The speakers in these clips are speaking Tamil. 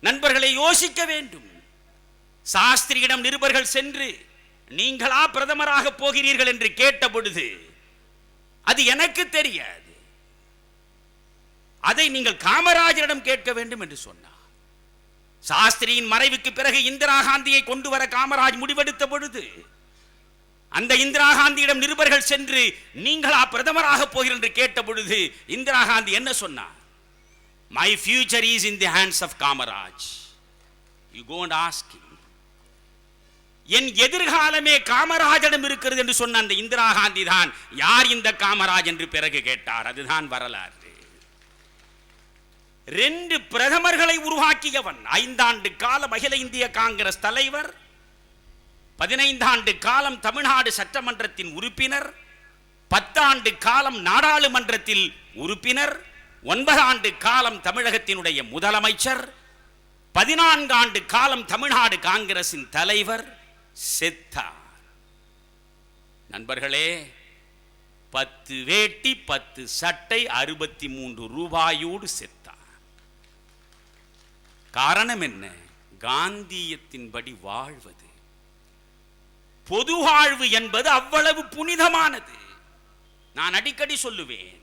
நண்பர்களை யோசிக்க வேண்டும். சாஸ்திரியிடம் நிருபர்கள் சென்று நீங்களா பிரதமராக போகிறீர்கள் என்று கேட்ட பொழுது அது எனக்கு தெரியாது, அதை நீங்கள் காமராஜரிடம் கேட்க வேண்டும் என்று சொன்னார். சாஸ்திரியின் மறைவுக்கு பிறகு இந்திரா காந்தியை கொண்டு வர காமராஜ் முடிவெடுத்த பொழுது அந்த இந்திரா காந்தியிடம் நிருபர்கள் சென்று நீங்களா பிரதமராக போகிறீர்கள் என்று கேட்ட பொழுது இந்திரா காந்தி என்ன சொன்னார்? My future is in the hands of Kamaraj. You go and ask him. என் எதிர்காலமே காமராஜிடம் இருக்கிறது என்று சொன்ன அந்த இந்திரா காந்தி தான் யார் இந்த காமராஜ் என்று பிறகு கேட்டார். அதுதான் வரலாறு. 2 பிரதமர்களை உருவாக்கியவன். 5 ஆண்டு காலம் அகில இந்திய காங்கிரஸ் தலைவர், 15 ஆண்டு காலம் தமிழ்நாடு சட்டமன்றத்தின் உறுப்பினர், 10 ஆண்டு காலம் நாடாளுமன்றத்தில் உறுப்பினர், 9 ஆண்டு காலம் தமிழகத்தினுடைய முதலமைச்சர், 14 ஆண்டு காலம் தமிழ்நாடு காங்கிரசின் தலைவர். செத்தார். நண்பர்களே, 10 வேட்டி 10 சட்டை 63 ரூபாயோடு செத்தார். காரணம் என்ன? காந்தியத்தின்படி வாழ்வது. பொது வாழ்வு என்பது அவ்வளவு புனிதமானது. நான் அடிக்கடி சொல்லுவேன்,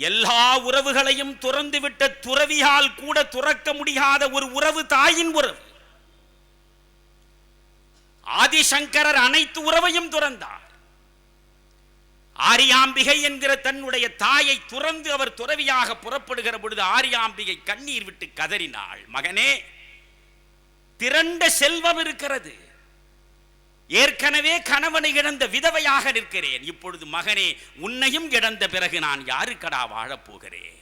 எல்லா உறவுகளையும் துறந்துவிட்ட துறவியால் கூட துறக்க முடியாத ஒரு உறவு தாயின் உறவு. ஆதிசங்கரர் அனைத்து உறவையும் துறந்தார். ஆரியாம்பிகை என்கிற தன்னுடைய தாயை துறந்து அவர் துறவியாக புறப்படுகிற பொழுது ஆரியாம்பிகை கண்ணீர் விட்டு கதறினாள், மகனே, திரண்ட செல்வம் இருக்கிறது, ஏற்கனவே கணவனை இழந்த விதவையாக நிற்கிறேன், இப்பொழுது மகனே உன்னையும் இழந்த பிறகு நான் யாருக்கடா வாழப்போகிறேன்,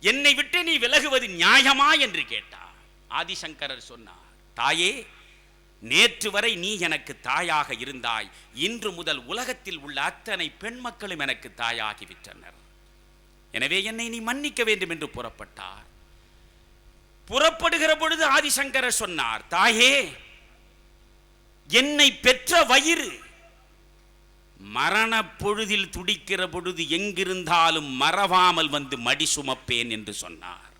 என்னை விட்டு நீ விலகுவது நியாயமா என்று கேட்டார். ஆதிசங்கரர் சொன்னார், தாயே, நேற்று வரை நீ எனக்கு தாயாக இருந்தாய், இன்று முதல் உலகத்தில் உள்ள அத்தனை பெண் மக்களும் எனக்கு தாயாகிவிட்டனர், எனவே என்னை நீ மன்னிக்க வேண்டும் என்று புறப்பட்டார். புறப்படுகிற பொழுது ஆதிசங்கரர் சொன்னார், தாயே, என்னை பெற்ற வயிறு மரண பொழுதில் துடிக்கிற பொழுது எங்கிருந்தாலும் மறவாமல் வந்து மடி சுமப்பேன் என்று சொன்னார்.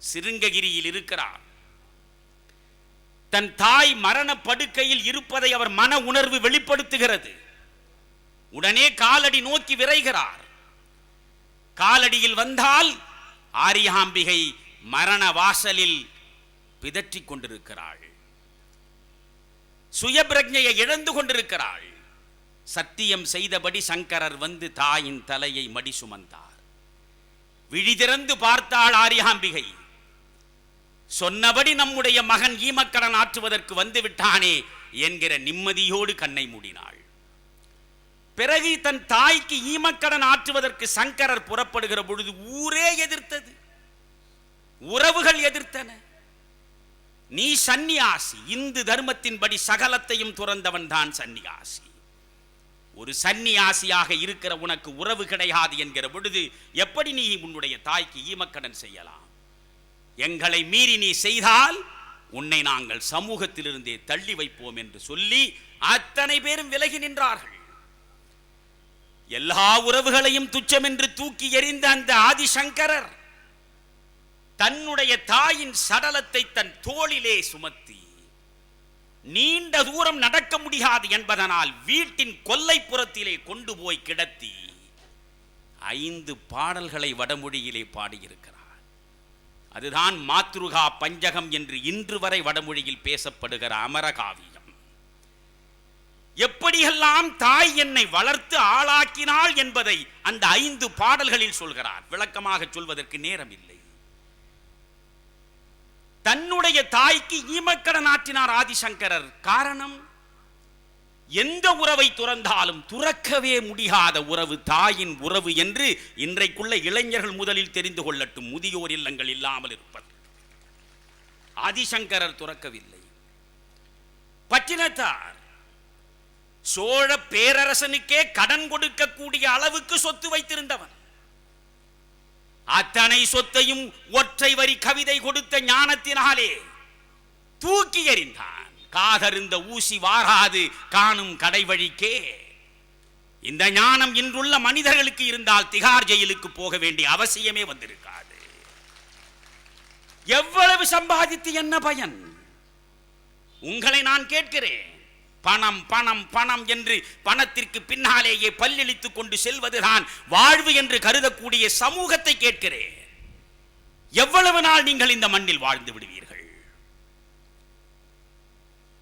சிருங்ககிரியில் இருக்கிறார். தன் தாய் மரண படுக்கையில் இருப்பதை அவர் மன உணர்வு வெளிப்படுத்துகிறது. உடனே காலடி நோக்கி விரைகிறார். காலடியில் வந்தால் ஆரியாம்பிகை மரண வாசலில் பிதற்றிக் கொண்டிருக்கிறாள், சுயபிரஜையை இழந்து கொண்டிருக்கிறாள். சத்தியம் செய்தபடி சங்கரர் வந்து தாயின் தலையை மடி சுமந்தார். விழிதிறந்து பார்த்தாள் ஆரியாம்பிகை. சொன்னபடி நம்முடைய மகன் ஈமக்கடன் ஆற்றுவதற்கு வந்து விட்டானே என்கிற நிம்மதியோடு கண்ணை மூடினாள். பிறகு தன் தாய்க்கு ஈமக்கடன் ஆற்றுவதற்கு சங்கரர் புறப்படுகிற பொழுது ஊரே எதிர்த்தது, உறவுகள் எதிர்த்தன. நீ சந்நியாசி, இந்து தர்மத்தின்படி சகலத்தையும் துறந்தவன் தான் சந்நியாசி, ஒரு சந்நியாசியாக இருக்கிற உனக்கு உறவு கிடையாது என்கிற பொழுது எப்படி நீ உன்னுடைய தாய்க்கு ஈமக்கடன் செய்யலாம்? எங்களை மீறி நீ செய்தால் உன்னை நாங்கள் சமூகத்திலிருந்தே தள்ளி வைப்போம் என்று சொல்லி அத்தனை பேரும் விலகி நின்றார்கள். எல்லா உறவுகளையும் துச்சம் என்று தூக்கி எறிந்த அந்த ஆதிசங்கரர் தன்னுடைய தாயின் சடலத்தை தன் தோளிலே சுமத்தி நீண்ட தூரம் நடக்க முடியாது என்பதனால் வீட்டின் கொல்லைப்புறத்திலே கொண்டு போய் கிடத்தி 5 பாடல்களை வடமொழியிலே பாடியிருக்கிறார். அதுதான் மாத்ருகா பஞ்சகம் என்று இன்று வரை வடமொழியில் பேசப்படுகிற அமரகாவியம். எப்படியெல்லாம் தாய் என்னை வளர்த்து ஆளாக்கினாள் என்பதை அந்த 5 பாடல்களில் சொல்கிறார். விளக்கமாக சொல்வதற்கு நேரம் இல்லை. தன்னுடைய தாய்க்கு ஈமக்கடன் ஆற்றினார் ஆதிசங்கரர். காரணம், எந்த உறவை துறந்தாலும் துறக்கவே முடியாத உறவு தாயின் உறவு என்று இன்றைக்குள்ள இளைஞர்கள் முதலில் தெரிந்து கொள்ளட்டும். முதியோர் இல்லங்கள் இல்லாமல் இருப்பது. ஆதிசங்கரர் துறக்கவில்லை. பட்டினத்தார் சோழ பேரரசனுக்கே கடன் கொடுக்கக்கூடிய அளவுக்கு சொத்து வைத்திருந்தவன். அத்தனை சொத்தையும் ஒற்றை வரி கவிதை கொடுத்த ஞானத்தினாலே தூக்கி எறிந்தான். காதருந்த ஊசி வாராது காணும் கடை வழிக்கே. இந்த ஞானம் இன்றுள்ள மனிதர்களுக்கு இருந்தால் திகார் ஜெயிலுக்கு போக வேண்டிய அவசியமே வந்திருக்காது. எவ்வளவு சம்பாதித்து என்ன பயன்? உங்களை நான் கேட்கிறேன். பணம் பணம் பணம் என்று பணத்திற்கு பின்னாலேயே பல்லெளித்துக் கொண்டு செல்வதுதான் வாழ்வு என்று கருதக்கூடிய சமூகத்தை கேட்கிறேன். எவ்வளவு நாள் நீங்கள் இந்த மண்ணில் வாழ்ந்து விடுவீர்கள்?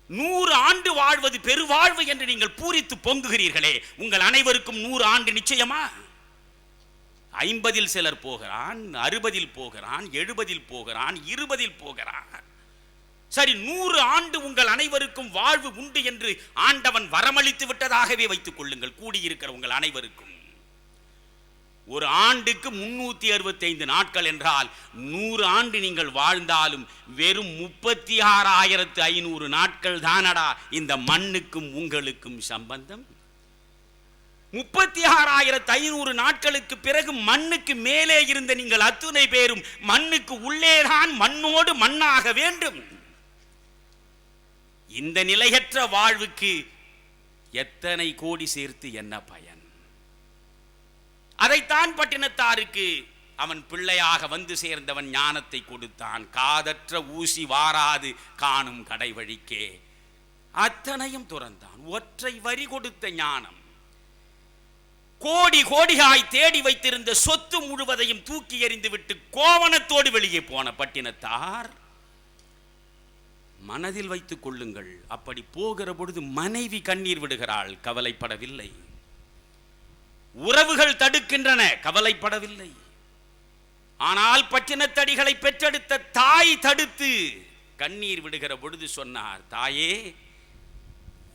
100 ஆண்டு வாழ்வது பெருவாழ்வு என்று நீங்கள் பூரித்து பொங்குகிறீர்களே, உங்கள் அனைவருக்கும் 100 ஆண்டு நிச்சயமா? 50 சிலர் போகிறான், 60 போகிறான், 70 போகிறான், 20 போகிறான். சரி, 100 ஆண்டு உங்கள் அனைவருக்கும் வாழ்வு உண்டு என்று ஆண்டவன் வரமளித்து விட்டதாகவே வைத்துக் கொள்ளுங்கள். கூடியிருக்கிற உங்கள் அனைவருக்கும் ஒரு ஆண்டுக்கு 365 நாட்கள் என்றால் 100 ஆண்டு நீங்கள் வாழ்ந்தாலும் வெறும் 36,500 நாட்கள் தானடா இந்த மண்ணுக்கும் உங்களுக்கும் சம்பந்தம். 36,500 நாட்களுக்கு பிறகு மண்ணுக்கு மேலே இருந்த நீங்கள் அத்துணை பேரும் மண்ணுக்கு உள்ளேதான் மண்ணோடு மண்ணாக வேண்டும். இந்த நிலையற்ற வாழ்வுக்கு எத்தனை கோடி சேர்த்து என்ன பயன்? அதைத்தான் பட்டினத்தாருக்கு அவன் பிள்ளையாக வந்து சேர்ந்தவன் ஞானத்தை கொடுத்தான். காதற்ற ஊசி வாராது காணும் கடை வழிக்கே அத்தனையும் துறந்தான். ஒற்றை வரி கொடுத்த ஞானம். கோடி கோடியாய் தேடி வைத்திருந்த சொத்து முழுவதையும் தூக்கி எறிந்து விட்டு கோவணத்தோடு வெளியே போன பட்டினத்தார். மனதில் வைத்துக் கொள்ளுங்கள், அப்படி போகிற பொழுது மனைவி கண்ணீர் விடுகிறாள், கவலைப்படவில்லை. உறவுகள் தடுக்கின்றன, கவலைப்படவில்லை. ஆனால் பட்டினத்தடிகளை பெற்றெடுத்த தாய் தடுத்து கண்ணீர் விடுகிற பொழுது சொன்னார், தாயே,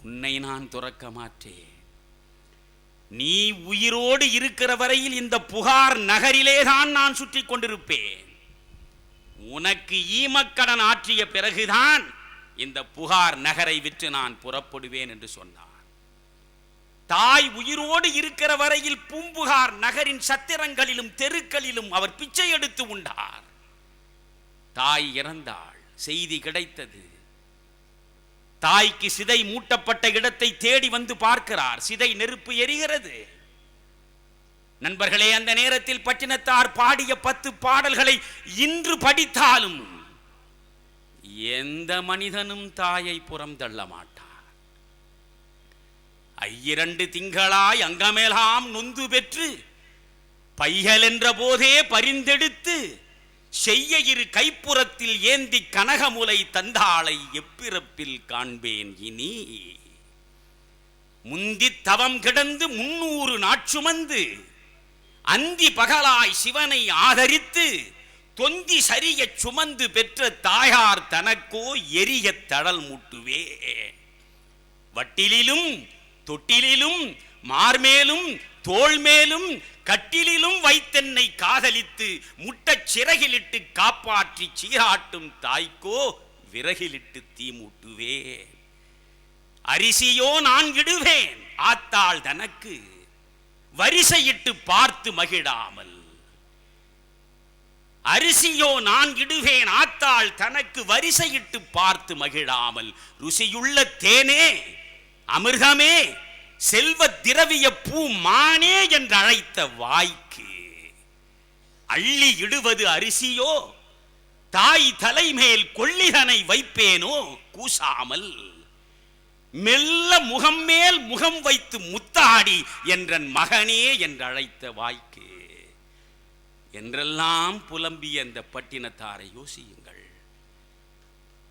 உன்னை நான் துறக்க மாட்டேன். நீ உயிரோடு இருக்கிற வரையில் இந்த புகார் நகரிலேதான் நான் சுற்றி கொண்டிருப்பேன். உனக்கு ஈமக்கடன் ஆற்றிய பிறகுதான் இந்த புகார் நகரை விட்டு நான் புறப்படுவேன் என்று சொன்னார். தாய் உயிரோடு இருக்கிற வரையில் பூம்புகார் நகரின் சத்திரங்களிலும் தெருக்களிலும் அவர் பிச்சை எடுத்து உண்டார். தாய் இறந்தாள், செய்தி கிடைத்தது. தாய்க்கு சிதை மூட்டப்பட்ட இடத்தை தேடி வந்து பார்க்கிறார். சிதை நெருப்பு எரிகிறது. நண்பர்களே, அந்த நேரத்தில் பட்டினத்தார் பாடிய 10 பாடல்களை இன்று படித்தாலும் எந்த மனிதனும் தாயை புறம் தள்ள மாட்டார். 2 திங்களாய் அங்கமெல்லாம் நொந்து பெற்று பையல் என்ற போதே பரிந்தெடுத்து செய்ய இரு கைப்புறத்தில் ஏந்தி கனகமுலை தந்தாளை எப்பிறப்பில் காண்பேன் இனி. முந்தி தவம் கிடந்து 300 நாட்சுமந்து அந்தி பகலாய் சிவனை ஆதரித்து தொந்தி சரிய சுமந்து பெற்ற தாயார் தனக்கோ எரிய தடல் மூட்டுவே. வட்டிலிலும் தொட்டிலும் மார்மேலும் தோள் மேலும் கட்டிலும் வைத்தென்னை காதலித்து முட்டச் சிறகிலிட்டு காப்பாற்றி சீராட்டும் தாய்க்கோ விறகிலிட்டு தீ மூட்டுவே. அரிசியோ நான் இடுவேன் ஆத்தாள் தனக்கு வரிசையிட்டு பார்த்து மகிழாமல். அரிசியோ நான் இடுவேன் ஆத்தாள் தனக்கு வரிசையிட்டு பார்த்து மகிழாமல். ருசியுள்ள தேனே அமிர்தமே செல்வ திரவிய பூ மானே என்று அழைத்த வாய்க்கு அள்ளி இடுவது அரிசியோ தாய் தலைமேல் கொள்ளிதனை வைப்பேனோ கூசாமல். மெல்ல முகம் மேல் முகம் வைத்து முத்தாடி என்றன் மகனே என்று அழைத்த வாய்க்கு என்றெல்லாம் புலம்பிய அந்த பட்டினத்தாரை யோசியுங்கள்,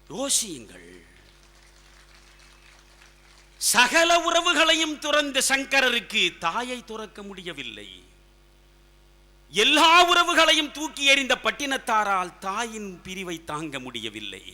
யோசியுங்கள். சகல உறவுகளையும் துறந்த சங்கரருக்கு தாயை துறக்க முடியவில்லை. எல்லா உறவுகளையும் தூக்கி எறிந்த பட்டினத்தாரால் தாயின் பிரிவை தாங்க முடியவில்லை.